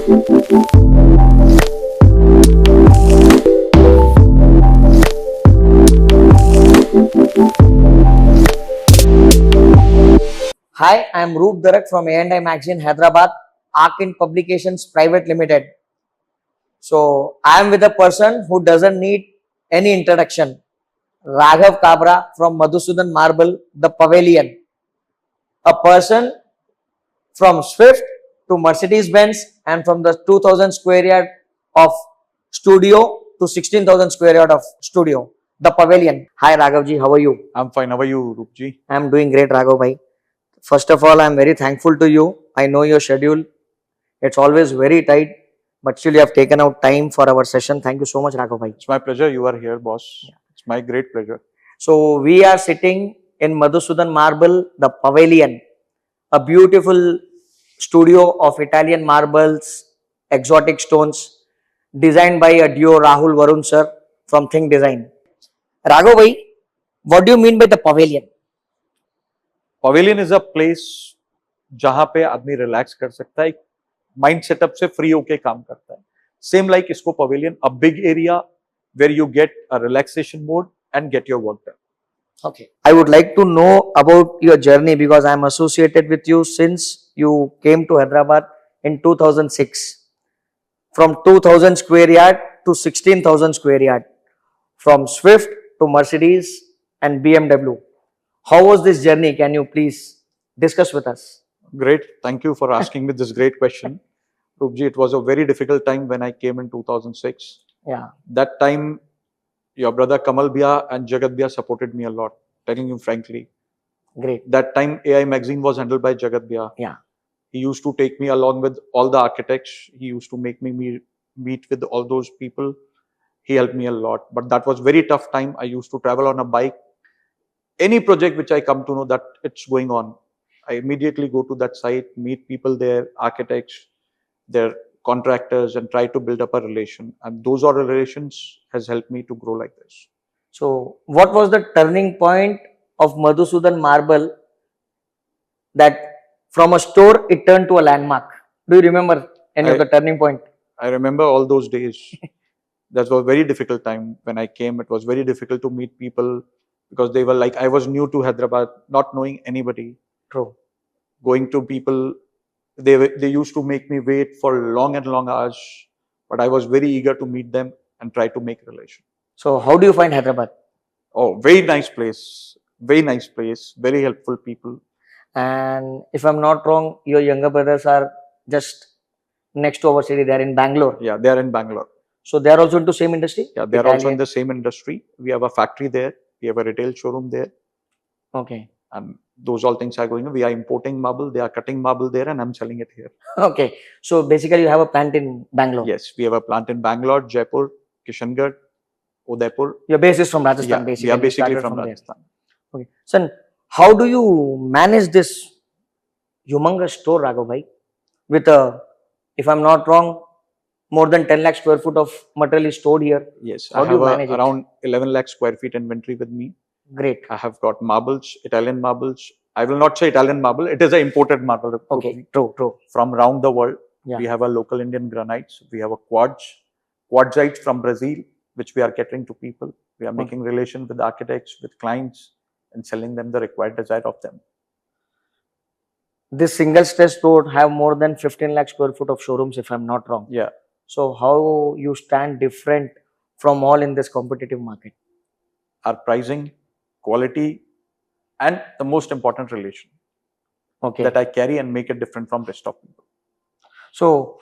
Hi, I am Roop Darak from A&I Magazine, Hyderabad, Arkin Publications Private Limited. So, I am with a person who doesn't need any introduction. Raghav Kabra from Madhusudan Marble, the Pavilion. A person from Swift to Mercedes Benz and from the 2000 square yard of studio to 16,000 square yard of studio. The Pavilion. Hi Raghavji, how are you? I'm fine. How are you, Roopji? I am doing great, Raghav bhai. First of all, I am very thankful to you. I know your schedule. It's always very tight, but still you have taken out time for our session. Thank you so much, Raghav bhai. It's my pleasure you are here, boss. It's my great pleasure. So we are sitting in Madhusudan Marble, the Pavilion, a beautiful studio of Italian marbles, exotic stones, designed by a duo Rahul Varun sir from Think Design. Raghav bhai, what do you mean by the Pavilion? Pavilion is a place जहाँ पे आदमी relax कर सकता है, mind setup से free होके काम करता है. सेम लाइक इसको pavilion, a big area where you get a relaxation mode and get your work done. Okay. I would like to know about your journey because I am associated with you since you came to Hyderabad in 2006. From 2000 square yard to 16,000 square yard. From Swift to Mercedes and BMW. How was this journey? Can you please discuss with us? Great. Thank you for asking me this great question. Roopji, it was a very difficult time when I came in 2006. Yeah. That time, your brother Kamal Bhaiya and Jagat Bhaiya supported me a lot, telling you frankly. Great. That time, AI Magazine was handled by Jagat Bhaiya. Yeah. He used to take me along with all the architects. He used to make me meet with all those people. He helped me a lot. But that was very tough time. I used to travel on a bike. Any project which I come to know that it's going on, I immediately go to that site, meet people there, architects, their contractors, and try to build up a relation. And those are the relations has helped me to grow like this. So, what was the turning point of Madhusudan Marble that from a store it turned to a landmark? Do you remember any of the turning point? I remember all those days. That was a very difficult time when I came. It was very difficult to meet people because they were like, I was new to Hyderabad, not knowing anybody. True. Going to people, they used to make me wait for long and long hours, but I was very eager to meet them and try to make a relation. So, how do you find Hyderabad? Oh, very nice place. Very nice place. Very helpful people. And if I'm not wrong, your younger brothers are just next to our city. They are in Bangalore. Yeah, they are in Bangalore. So, they are also into same industry? Yeah, they are also in the same industry. We have a factory there. We have a retail showroom there. Okay. And those all things are going on. We are importing marble. They are cutting marble there and I'm selling it here. Okay. So, basically you have a plant in Bangalore? Yes, we have a plant in Bangalore, Jaipur, Kishangarh, Udaipur. Your base is from Rajasthan, Yeah, basically. we are basically Started from there. Rajasthan. Okay. Son, how do you manage this humongous store, Raghav bhai? With a, if I'm not wrong, more than 10 lakh square foot of material is stored here. Yes, How I do you have manage it? around 11 lakh square feet inventory with me. Great. I have got marbles, Italian marbles. I will not say Italian marble. It is an imported marble. Okay. True, true. From around the world. Yeah. We have a local Indian granites. We have a quartzites from Brazil, which we are catering to people. We are making relations with architects, with clients, and selling them the required design of them. This single stage store have more than 15 lakh square foot of showrooms, if I'm not wrong. Yeah. So, how you stand different from all in this competitive market? Our pricing, quality, and the most important relation Okay. that I carry and make it different from rest of people. So,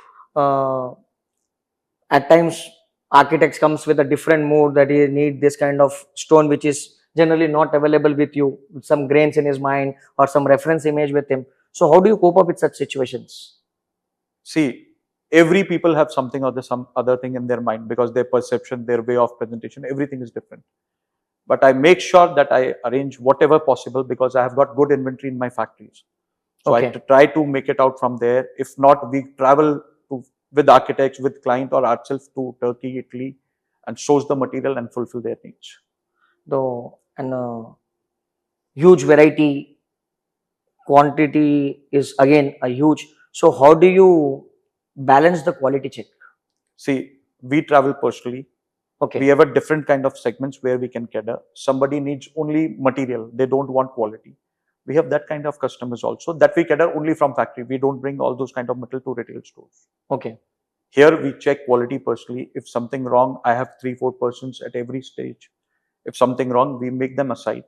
at times architects comes with a different mood that he need this kind of stone which is generally not available with you, with some grains in his mind or some reference image with him. So, how do you cope up with such situations? See, every people have something or some other thing in their mind because their perception, their way of presentation, everything is different. But I make sure that I arrange whatever possible because I have got good inventory in my factories. So I try to make it out from there. If not, we travel with architects, with client or ourselves to Turkey, Italy, and source the material and fulfill their needs. Though, and huge variety, quantity is again a huge. So, how do you balance the quality check? See, we travel personally. Okay. We have a different kind of segments where we can cater. Somebody needs only material, they don't want quality. We have that kind of customers also that we cater only from factory. We don't bring all those kind of metal to retail stores. Okay. Here we check quality personally. If something wrong, I have 3-4 persons at every stage. If something wrong, we make them aside.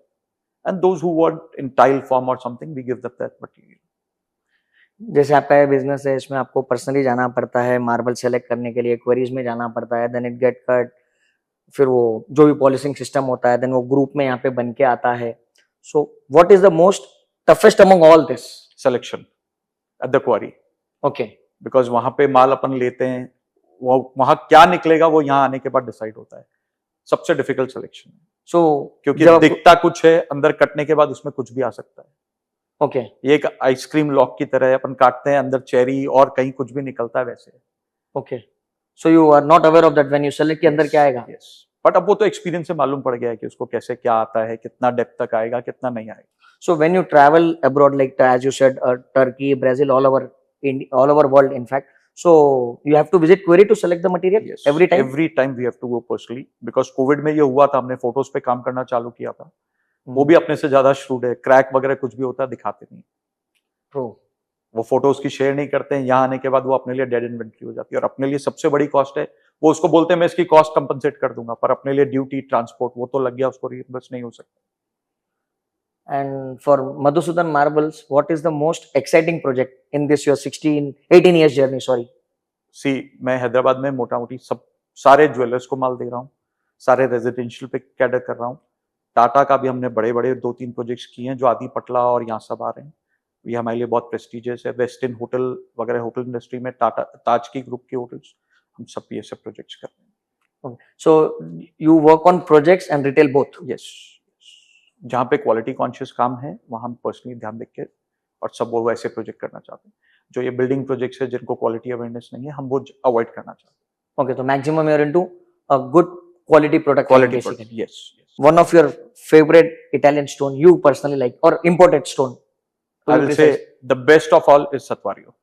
And those who want in tile form or something, we give them that material. जैसे आपका ये business है, इसमें आपको personally जाना पड़ता है marble select करने के लिए, क्वेरीज में जाना पड़ता है, देन इट गेट कट, फिर वो जो भी पॉलिशिंग सिस्टम होता है, देन वो ग्रुप में यहाँ पे बन के आता है. So what is the most toughest among all this? Selection at the quarry. Okay. Because वहां पे माल अपन लेते हैं, वो वहां क्या निकलेगा वो यहाँ आने के बाद डिसाइड होता है. सबसे डिफिकल्ट सिलेक्शन. सो क्योंकि दिखता कुछ है, अंदर कटने के बाद उसमें कुछ भी आ सकता है. ओके. ये एक आइसक्रीम लॉक की तरह है, अपन काटते हैं अंदर चेरी और कहीं कुछ भी निकलता है वैसे. Okay. So you are not aware of that when you select कि अंदर क्या आएगा? यस. बट अब वो तो एक्सपीरियंस से मालूम पड़ गया है कि उसको कैसे क्या आता है, कितना डेप्थ तक आएगा, कितना नहीं आएगा. So when you travel abroad, like as you said, Turkey, Brazil, all over world, in fact, so you have to visit quarry to select the material. Yes. Every time. Every time we have to go personally because Covid में ये हुआ था, हमने photos पे काम करना चालू किया था. वो भी अपने से ज्यादा श्रूड है. क्रैक वगैरह कुछ भी होता है दिखाते नहीं. True. वो फोटोज की शेयर नहीं करते हैं. यहाँ आने के बाद वो अपने लिए डेड इन्वेंट्री हो जाती है और अपने लिए सबसे बड़ी कॉस्ट है. वो उसको बोलते हैं मैं इसकी कॉस्ट कंपनसेट कर दूंगा, पर अपने लिए ड्यूटी ट्रांसपोर्ट वो तो लग गया, उसको रिइंबर्स नहीं हो सकता. And for Madhusudan Marbles, what is the most exciting project in this your 18 years journey? Sorry. सी, मैं हैदराबाद में मोटा मोटी सब सारे ज्वेलर्स को माल दे रहा हूँ, सारे रेजिडेंशियल पे कैडर कर रहा हूँ. टाटा का भी हमने बड़े बड़े 2-3 प्रोजेक्ट्स किए हैं जो आदि पटला और यहाँ सब आ रहे हैं. ये हमारे लिए बहुत प्रेस्टिजियस है. वेस्ट इन होटल वगैरह, होटल इंडस्ट्री में टाटा ताज की ग्रुप के होटल्स, हम सब ये सब प्रोजेक्ट्स कर रहे हैं. Okay. So you work on projects and retail both. Yes. जहाँ पे क्वालिटी कॉन्शियस काम है वहाँ हम पर्सनली ध्यान देख के और सब वो वैसे प्रोजेक्ट करना चाहते हैं. जो ये बिल्डिंग प्रोजेक्ट्स है जिनको क्वालिटी अवेयरनेस नहीं है, हम वो अवॉइड करना चाहते हैं. Okay, so maximum you're into a good quality product. Quality basically. Product. Yes. One of your favorite Italian stone you personally like or imported stone? To I be will say precise. The best of all is Statuario.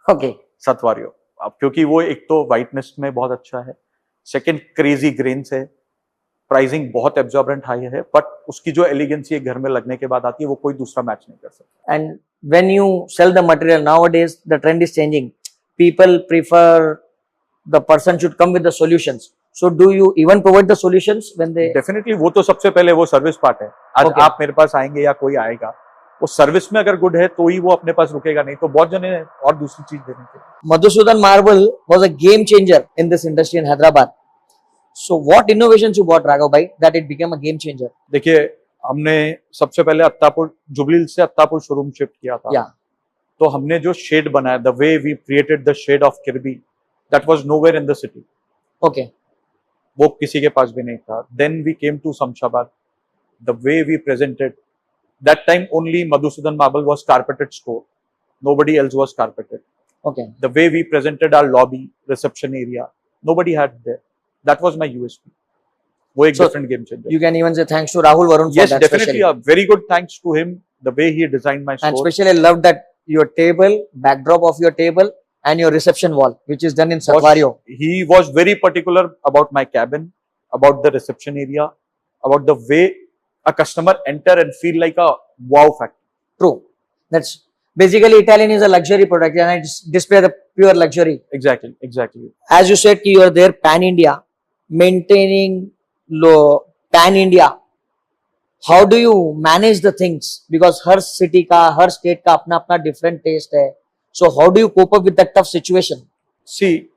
Okay. Statuario. अब क्योंकि वो एक तो whiteness में बहुत अच्छा है, second crazy grains है, प्राइसिंग बहुत एब्जॉर्बेंट हाई है, बट उसकी जो एलिगेंसी घर में लगने के बाद आती है वो कोई दूसरा मैच नहीं कर सकता. And when you sell the material nowadays, the trend is changing. People prefer the person should come with the solutions. So do you even provide the solutions when they? Definitely वो तो सबसे पहले वो service part है. आज Okay. आप मेरे पास आएंगे या कोई आएगा, वो सर्विस में अगर गुड है तो ही वो अपने पास रुकेगा, नहीं तो बहुत जने और दूसरी चीज देने के. Madhusudan Marble was a game changer in this industry in Hyderabad. So what innovations you brought, Raghav bhai, that it became a game changer? देखिए, हमने सबसे पहले अत्तापुर जुबली से अत्तापुर शोरूम शिफ्ट किया था. Yeah. तो हमने जो शेड बनाया, the way we created the shade of Kirby, that was nowhere in the city. Okay. वो किसी के पास भी नहीं था. Then we came to Shamshabad, the way we presented, that time only Madhusudan marble was carpeted store, nobody else was carpeted. Okay. The way we presented our lobby, reception area, nobody had there. That was my USP. वो एक So, different game changer. You can even say thanks to Rahul Varun for Yes, that. definitely. Especially. A very good thanks to him. The way he designed my And store. especially I love that your table, backdrop of your table and your reception wall, which is done in Satvario. He was very particular about my cabin, about the reception area, about the way a customer enter and feel like a wow factor. True. That's basically Italian is a luxury product and it's display the pure luxury. Exactly, exactly. As you said, you are there pan India, maintaining low pan India. How do you manage the things? Because her city ka, her state ka apna apna different taste hai. So how do you cope up with that tough situation? See,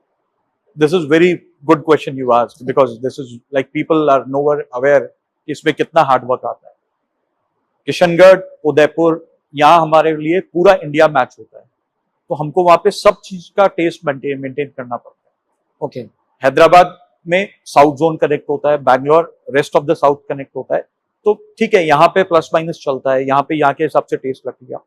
this is very good question you asked because this is like people are nowhere aware कि इसमें कितना hard work आता है. किशनगढ़, उदयपुर, यहाँ हमारे लिए पूरा India match होता है, तो हमको वहां पे सब चीज का टेस्ट मेंटेन करना पड़ता है. Okay. हैदराबाद में साउथ जोन कनेक्ट होता है, Bangalore rest of the south connect होता है, तो ठीक है यहाँ पे प्लस माइनस चलता है, यहाँ पे यहाँ के हिसाब से टेस्ट लग गया.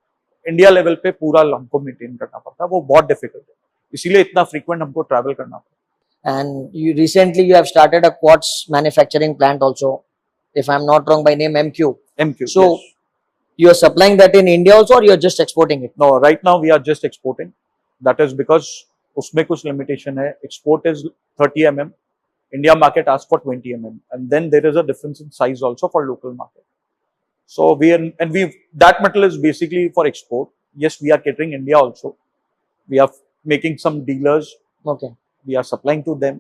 इंडिया लेवल पे पूरा हमको मेंटेन करना पड़ता है, वो बहुत डिफिकल्ट है, इसीलिए इतना फ्रीक्वेंट हमको ट्रैवल करना पड़ता है. And you recently you have started a quartz manufacturing plant also, if I'm not wrong by name MQ. MQ. So yes. you are supplying that in India also or you are just exporting it? No, right now we are just exporting. That is because उसमें कुछ limitation है. Export is 30 mm. India market asks for 20 mm, and then there is a difference in size also for local market. So that metal is basically for export. Yes, we are catering India also. We are making some dealers. Okay. We are supplying to them,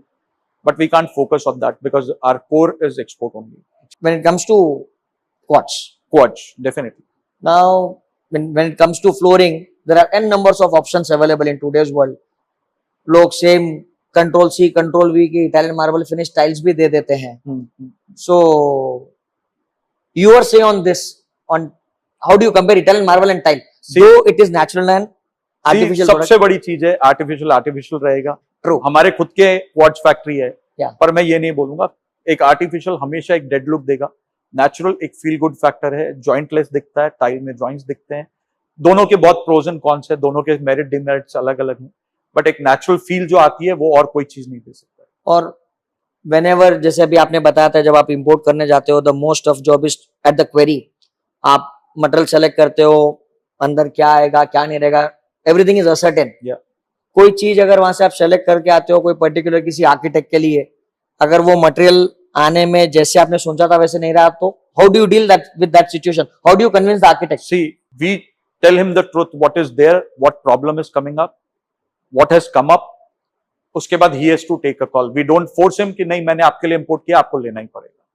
but we can't focus on that because our core is export only. When it comes to quartz, Quartz, definitely. now when it comes to flooring, there are n numbers of options available in today's world. लोग same control C control V की Italian marble finish tiles भी दे देते हैं. So your say on this, on how do you compare Italian marble and tile? Though it is natural and artificial सबसे product. बड़ी चीज है आर्टिफिशियल रहेगा. True. हमारे खुद के क्वार्ट्ज फैक्ट्री है. Yeah. पर मैं ये नहीं बोलूंगा, एक आर्टिफिशियल हमेशा एक डेड लुक देगा. नेचुरल एक फील गुड फैक्टर है. जॉइंटलेस दिखता है, टाइल में जॉइंट्स दिखते हैं. दोनों के बहुत प्रोज एंड कॉन्स है, दोनों के मेरिट डिमेरिट्स अलग अलग हैं, बट एक नेचुरल फील जो आती है वो और कोई चीज नहीं दे सकता. और whenever, जैसे अभी आपने बताया था, जब आप इंपोर्ट करने जाते हो, the most of job is at the query. आप मटेरियल सेलेक्ट करते हो, अंदर क्या आएगा क्या नहीं रहेगा, एवरीथिंग इज असर्टेन. कोई चीज अगर वहां से आप सेलेक्ट करके आते हो, कोई पर्टिकुलर किसी आर्किटेक्ट के लिए, अगर वो मटेरियल आने में जैसे आपने सोचा था वैसे नहीं रहा, तो how do you deal that with that situation? How do you convince the architect? See, we tell him the truth, what is there, what problem is coming up, what has come up. उसके बाद he has to take a call. We don't force him कि नहीं मैंने आपके लिए import किया, आपको लेना ही पड़ेगा.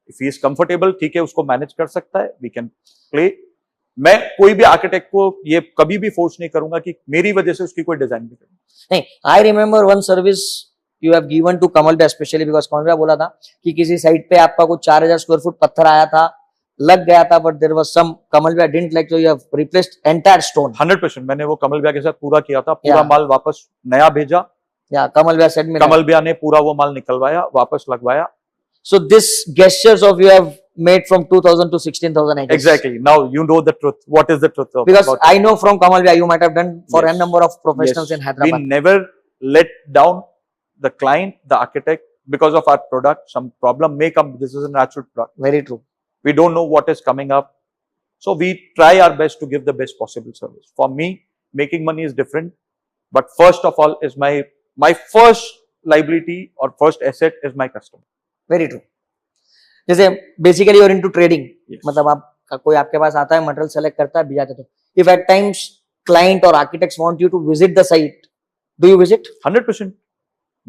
इफ ही इज कंफर्टेबल, ठीक है, उसको मैनेज कर सकता है, वी कैन प्ले. मैं कोई भी आर्किटेक्ट को ये कभी भी फोर्स नहीं करूंगा कि मेरी वजह से उसकी कोई डिजाइन भी करे. नहीं, I remember one service you have given to Kamal बे, स्पेशली बिकॉज कमल बे बोला था कि किसी साइट पे आपका कुछ 4000 स्क्वायर फुट पत्थर आया था, लग गया था, बट देयर वाज सम, कमल बे didn't like, so you have replaced entire stone. 100% मैंने वो कमल भैया के साथ पूरा किया था. पूरा Yeah. माल वापस नया भेजा. या कमल बे सेड मी, कमल भैया ने पूरा वो माल निकलवाया, वापस लगवाया. so this gestures of you have made from 2000 to 16000, I guess. Exactly. Now you know the truth. What is the truth of Because about I know from Kamal Bhai, you might have done for Yes. n number of professionals Yes. in Hyderabad. We never let down the client, the architect, because of our product. Some problem may come. This is a natural product. Very true. We don't know what is coming up. So we try our best to give the best possible service. For me, making money is different. But first of all is my first liability or first asset is my customer. Very true. जैसे basically you're into trading, Yes. मतलब आप कोई आपके पास आता है, material select करता है, भेजा देते हो. इफ एट टाइम्स क्लाइंट और architects want you to visit the site, do you visit? 100%.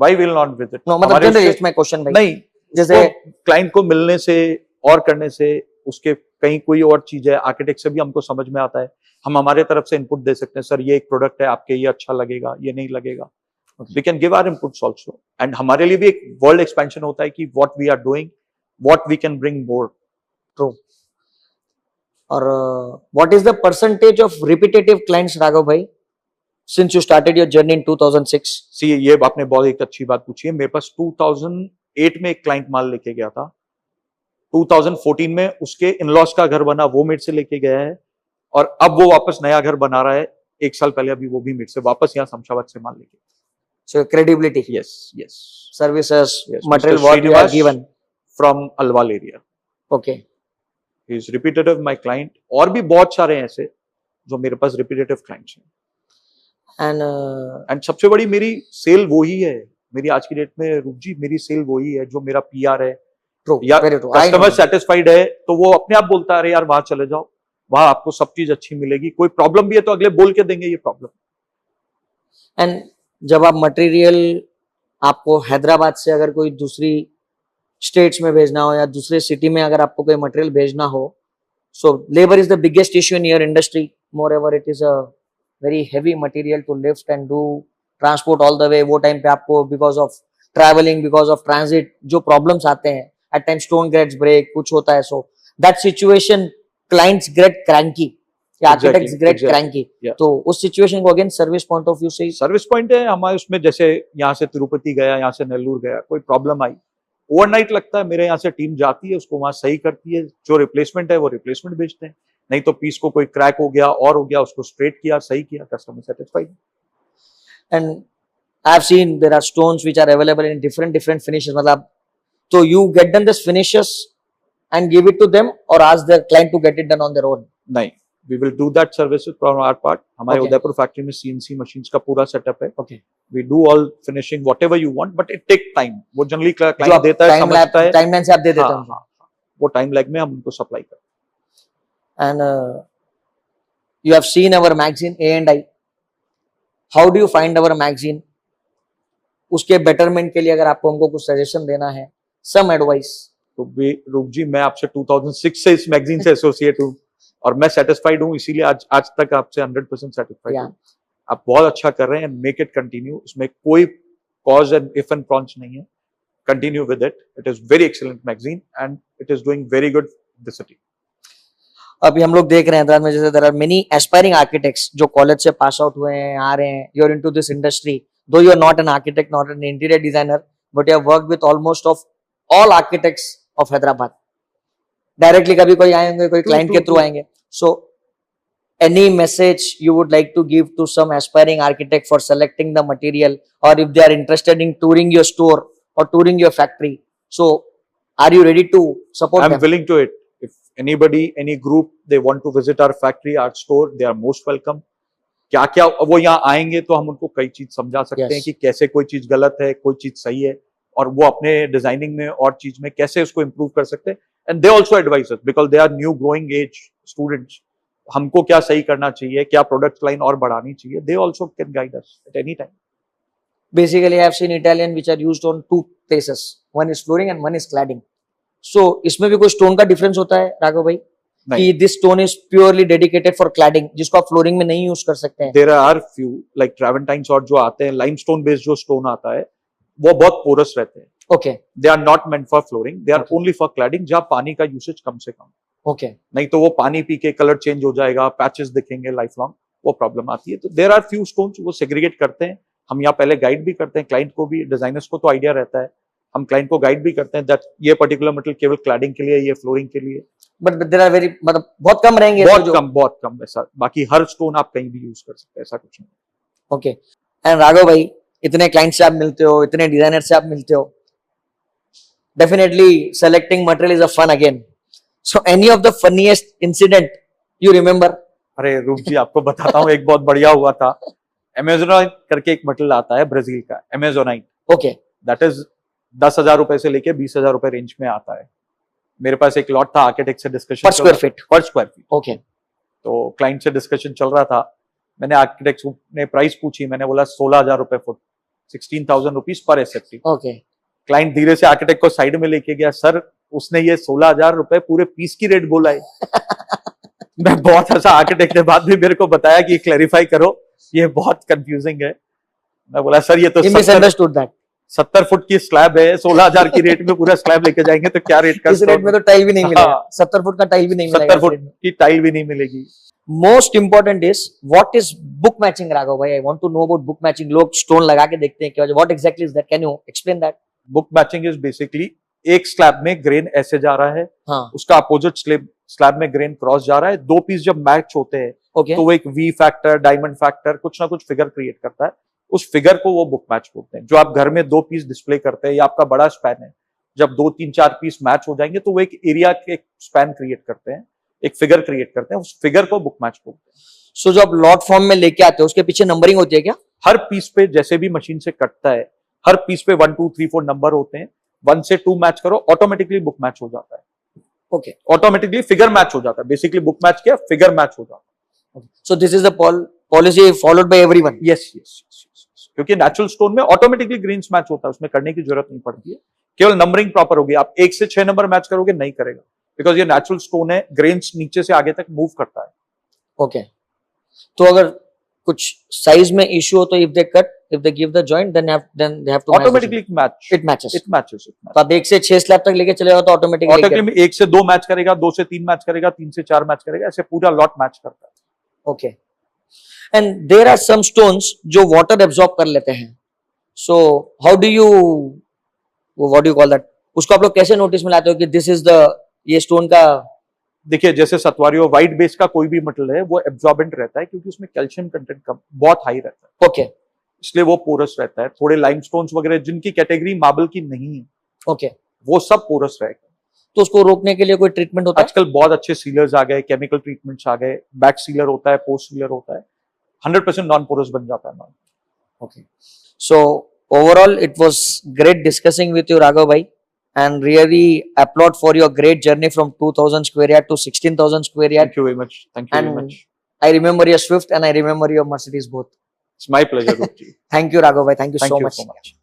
Why will not visit? No, मतलब हमारे जनरली उससे- इट्स माय क्वेश्चन भाई. नहीं, जैसे क्लाइंट को मिलने से और करने से, उसके कहीं कोई और चीज है, आर्किटेक्ट से भी हमको समझ में आता है. हम हमारे तरफ से इनपुट दे सकते हैं, सर ये एक प्रोडक्ट है आपके, ये अच्छा लगेगा, ये नहीं लगेगा. We can give our inputs also. And हमारे लिए भी एक वर्ल्ड एक्सपेंशन होता है कि what we are doing, what we can bring more. True. और what is the percentage of repetitive clients, Raghav भाई, since you started your journey in 2006? See, ये आपने बहुत एक अच्छी बात पूछी है. मेरे पास 2008 में एक क्लाइंट माल लेके गया था. 2014 में उसके इनलॉस का घर बना, वो मेरे से लेके गया है. और अब वो वापस नया घर बना रहा है. एक साल पहले अभी वो भी मेरे से वापस यहाँ शमशाबाद से माल लेके. So credibility, yes, yes. Services, Yes, material Mr. What you have Srinivas given. From Alwal area. Okay. He is repetitive my client. और भी बहुत सारे हैं ऐसे जो मेरे पास repetitive clients हैं. एंड एंड सबसे बड़ी मेरी सेल वो ही है. मेरी आज की डेट में रूप जी, मेरी सेल वही है जो मेरा PR है. ट्रू, या वेरी ट्रू. कस्टमर सेटिस्फाइड है तो वो अपने आप बोलता है, अरे यार वहां चले जाओ, वहां आपको सब चीज अच्छी मिलेगी. कोई प्रॉब्लम भी है तो अगले बोल के देंगे ये प्रॉब्लम. एंड जब आप मटेरियल, आपको हैदराबाद से अगर कोई दूसरी स्टेट्स में भेजना हो या दूसरे सिटी में अगर आपको कोई मटेरियल भेजना हो, so labour is the biggest issue in your industry. Moreover it is a very heavy material to lift and do transport all the way. वो टाइम पे आपको because of travelling, because of transit, जो problems आते हैं, at time stone gets break, कुछ होता है. So that situation, clients get cranky, architects get cranky. Yeah. तो उस सिचुएशन को again service point of view से सर्विस पॉइंट है हमारे उसमें. जैसे यहाँ से तिरुपति गया, यहाँ से नेल्लूर गया, कोई प्रॉब्लम आई, ओवरनाइट लगता है, मेरे यहाँ से टीम जाती है, उसको वहां सही करती है. जो रिप्लेसमेंट है वो रिप्लेसमेंट भेजते हैं. नहीं तो पीस को कोई क्रैक हो गया और हो गया, उसको स्ट्रेट किया, सही किया, customer satisfied. and I have seen there are stones which are available in different finishes. मतलब तो you get them this finishes and give it to them or ask the client to get it done on their own? नहीं, we will do that services from our part. हमारे Okay. Udaipur factory में CNC machines का पूरा setup है। Okay. We do all finishing whatever you want, but it take time. वो generally जो client आप देता है, समझता है, टाइमलाइन से आप दे देते हाँ, हैं हाँ, वो टाइम लैग में हम उनको सप्लाई करते and you have seen our magazine A&I. How do you find our magazine? उसके बेटरमेंट के लिए अगर आपको हमको कुछ सजेशन देना है, some advice. तो रूप जी, मैं आपसे 2006 से इस मैगजीन से एसोसिएट हूँ और मैं सेटिस्फाइड हूँ, इसीलिए आज तक आपसे 100% सेटिस्फाइड Yeah. हूँ। आप बहुत अच्छा कर रहे हैं, मेक इट कंटिन्यू। इसमें कोई कॉज एंड इफ एंड प्रॉन्स नहीं है। Continue with it. It is very excellent magazine and it is doing very good the city. अभी हम लोग देख रहे हैं में जैसे there are many aspiring architects जो कॉलेज से पास आउट हुए हैं, आ रहे हैं, you are into this industry, though you are not an architect, not an interior designer, but you have worked with almost of all architects of Hyderabad. Directly कभी कोई आएंगे, कोई क्लाइंट के थ्रू आएंगे। सो any message you would like to give to some aspiring architect for selecting the material, or if they are interested in touring your store or touring your factory, so are you ready to support them? I'm willing to it. If anybody, any group, they want to visit our factory, our store, they are most welcome. क्या क्या वो यहाँ आएंगे तो हम उनको कई चीज समझा सकते हैं कि कैसे कोई चीज गलत है, कोई चीज सही है, और वो अपने डिजाइनिंग में और चीज में कैसे उसको इम्प्रूव कर सकते हैं। And they also advise us because they are new growing as students. हमको क्या सही करना चाहिए, क्या प्रोडक्ट लाइन और बढ़ानी चाहिए, they also can guide us at any time. Basically, I have seen Italian which are used on two places. One is flooring and one is cladding. So इसमें भी कोई स्टोन का डिफरेंस होता है राघव भाई कि this stone is purely dedicated for cladding, जिसको आप फ्लोरिंग में नहीं यूज कर सकते हैं? देयर आर फ्यू लाइक ट्रावेंटाइन्स और जो आते हैं लाइमस्टोन बेस्ड जो स्टोन आता है वो बहुत पोरस रहते हैं। Okay, they are not meant for flooring, they are only for cladding, जहां पानी का यूसेज कम से कम। ओके, नहीं तो वो पानी पी के कलर चेंज हो जाएगा, पैचेस दिखेंगे लाइफ लॉन्ग, वो प्रॉब्लम आती है। तो देयर आर फ्यू स्टोन्स वो सेग्रीगेट करते हैं। हम यहाँ पहले गाइड भी करते हैं क्लाइंट को भी, डिजाइनर्स को तो आइडिया रहता है, हम क्लाइंट को गाइड भी करते हैं दैट ये पर्टिकुलर मटेरियल केवल क्लैडिंग के लिए, ये फ्लोरिंग के लिए। बट देयर आर वेरी मतलब बहुत कम रहेंगे, बहुत कम ऐसा। बाकी हर स्टोन आप कहीं भी यूज कर सकते हैं, ऐसा कुछ नहीं। ओके, एंड राघव भाई, इतने क्लाइंट से आप मिलते हो, इतने डिजाइनर से आप मिलते हो, definitely selecting material is a fun again. So any of the funniest incident you remember? अरे रूप जी, आपको बताता हूँ, एक बहुत बढ़िया हुआ था। अमेजोनाइट करके एक मटेरियल आता है ब्राजील का, अमेजोनाइट। ओके, दैट इज 10,000 रुपए से लेके 20,000 रुपए रेंज में आता है। मेरे पास एक लॉट था, आर्किटेक्ट से डिस्कशन पर स्क्वायर फीट। ओके, तो क्लाइंट से डिस्कशन चल रहा था, मैंने आर्किटेक्ट ने प्राइस पूछी, मैंने बोला 16,000 रुपए foot, 16,000 rupees per SFT. Okay, client धीरे से आर्किटेक्ट को साइड में लेके गया, सर उसने ये 16,000 रुपए पूरे पीस की रेट बोला है। मैं बहुत हंसा। आर्किटेक्ट ने बाद में मेरे को बताया कि क्लैरिफाई करो, ये बहुत कंफ्यूजिंग है। मैं बोला सर ये तो 70 फुट की स्लैब है, 16,000 की रेट में पूरा स्लैब लेके जाएंगे तो क्या रेट का? इस रेट में तो टाइल भी नहीं मिलेगा। 70 फुट का टाइल भी नहीं मिलेगा। 70 फुट की टाइल भी नहीं मिलेगी। Most important is what is book matching Raghav भाई? I want to know about book matching. लोग स्टोन लगा के देखते हैं, क्या what exactly is that? Can you explain that? Book matching is basically एक स्लैब में ग्रेन ऐसे जा रहा है, हाँ, उसका अपोजिट स्लैब में ग्रेन क्रॉस जा रहा है, दो पीस जब मैच होते हैं okay. तो वो एक वी फैक्टर, डायमंड फैक्टर, कुछ ना कुछ फिगर क्रिएट करता है। उस फिगर को वो बुक मैच बोलते हैं। जो आप घर में दो पीस डिस्प्ले करते हैं या आपका बड़ा स्पैन है, जब 2, 3, 4 पीस मैच हो जाएंगे तो वो एक एरिया के स्पैन क्रिएट करते हैं, एक फिगर क्रिएट करते हैं, उस फिगर को बुक मैच बोलते हैं। सो जो आप लॉट फॉर्म में लेके आते हो उसके पीछे नंबरिंग होती है क्या? हर पीस पे जैसे भी मशीन से कटता है, हर पीस पे 1, 2, 3, 4 नंबर होते हैं। 1 से 2 मैच करो, ऑटोमेटिकली बुक मैच हो जाता है। ओके, ऑटोमेटिकली फिगर मैच हो जाता है। बेसिकली बुक मैच किया, फिगर मैच हो जाता है। So this is the policy followed by everyone? Yes, क्योंकि नेचुरल स्टोन में ऑटोमेटिकली ग्रेन्स मैच होता है, उसमें करने की जरूरत नहीं पड़ती है। केवल नंबरिंग प्रॉपर होगी। आप 1 से 6 नंबर मैच करोगे, नहीं करेगा, बिकॉज ये नेचुरल स्टोन है, ग्रेन्स नीचे से आगे तक मूव करता है। ओके, तो अगर कुछ साइज में इश्यू हो तो if they give the joint then they have to automatically match, it matches. तो आप 1 से 6 स्लैब तक लेके चले जाओ तो ऑटोमेटिकली 1 से 2 मैच करेगा, 2 से 3 मैच करेगा, 3 से 4 मैच करेगा, ऐसे पूरा लॉट मैच करता है। Okay, and there are some stones जो वाटर एब्जॉर्ब कर लेते हैं। So how do you, what do you call that? उसको आप लोग कैसे नोटिस में लाते हो कि दिस इज द, ये स्टोन का? देखिए, जैसे सतवारियो व्हाइट बेस का कोई भी मटेरियल है वो एब्जॉर्बेंट रहता है, क्योंकि उसमें कैल्शियम कंटेंट कम बहुत हाई रहता है। ओके, इसलिए वो पोरस रहता है। थोड़े लाइमस्टोन्स वगैरह जिनकी कैटेगरी मार्बल की नहीं है, ओके, वो सब पोरस रहेगा। तो उसको रोकने के लिए कोई ट्रीटमेंट होता है? आजकल बहुत अच्छे सीलर्स आ गए, केमिकल ट्रीटमेंट्स आ गए, बैक सीलर होता है, पोस्ट सीलर होता है, 100% नॉन पोरस बन जाता है माल। Okay. So overall, it was great discussing with you, Raghav bhai, and really applaud for your great journey from 2000 square yard to 16,000 square yard. Thank you very much. Thank you very And much. I remember your Swift and I remember your Mercedes both. It's my pleasure, Rupji. Thank you, Raghav bhai. Thank you Thank so you much. so much.